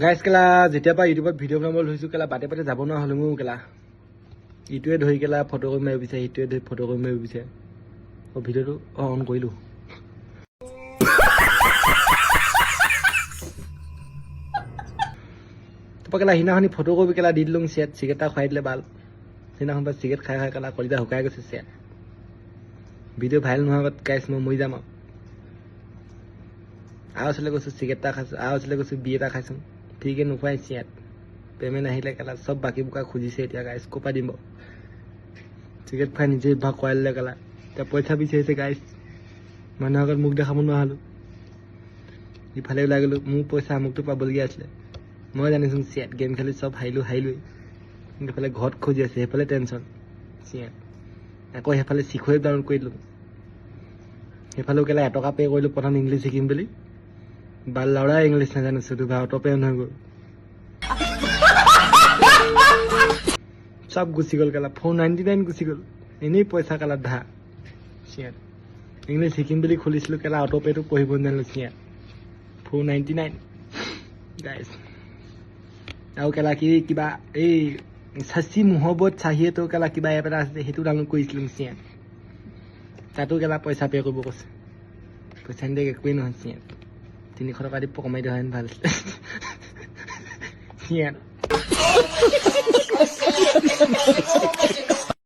guys কেলা যেতিয়াৰ পৰা ইউটিউবত ভিডিঅ' বনাব লৈছোঁ কেলা বাটে বাটে যাব নোৱাৰা হ'লো মোৰ কেলা ইটোৱে ধৰি কেলা ফটো কৰি মাৰিব বিচাৰে ইটোৱে ধৰি ফটো কৰি মাৰিব বিচাৰে ভিডিঅ'টো অন কৰিলোঁ তাৰপৰা কেলা সিদিনাখনি ফটো কৰি কেলা দি দিলোঁ চেট চিগাৰেট এটা খুৱাই দিলে ভাল সেইদিনাখন পৰা চিগাৰেট খাই খাই কেলা কলিজা শুকাই গৈছে চেট ভিডিঅ' ভাইৰেল নোহোৱাৰ আগত গাইজ মই মৰি যাম আৰু আছিলে কৈছোঁ চিগাৰেট এটা খাইছোঁ আৰু আছিলে কৈছোঁ বি এটা খাইছোঁ ঠিকে নোখোৱাই চেট পে'মেণ্ট আহিলে কেলা চব বাকী বোকা খুজিছে এতিয়া গাইজ ক'ৰ পৰা দিম চিগাৰেট খাই নিজে অভ্যাস কৰাই দিলে কেলা এতিয়া পইচা বিচাৰিছে গাইজ মানুহৰ আগত মোক দেখাব নোৱাৰা হ'লোঁ ইফালে ওলাই গ'লোঁ মোৰ পইচা আমুকটো পাবলগীয়া আছিলে মই জানিছোঁ চেট গেম খেলি চব হাৰিলোৱেই কিন্তু এইফালে ঘৰত খুজি আছে সেইফালে টেনশ্যন চেট আকৌ সেইফালে চিখুৱে ডাউনলোড কৰি দিলোঁ সেইফালেও কেলা এটকা পে' কৰিলোঁ প্ৰথম ইংলিছ শিকিম বুলি বা ল'ৰাই ইংলিছ নাজানো চুটো বা অটো পে' হৈ গ'ল চব গুচি গ'ল কেলা 499 গুচি গ'ল এনেই পইচা কেলা ধা চিয়াত ইংলিছ শিকিম বুলি খুলিছিলোঁ কেলা অটো পে'টো পঢ়িব নাজানো চিয়াত 499 গাইজ আৰু কেলা কিবা এই চাচি মোহব্বত চাহিয়েতো কেলা কিবা এপ এটা আছে সেইটো ডাউনলোড কৰিছিলোঁ চিয়াত তাতো কেলা পইচা পে' কৰিব কৈছে পইচা নিদিয়ে একোৱেই নহয় চিয়াত 300 টকা দি কমাই দিয়া হেন ভাল চিয়াত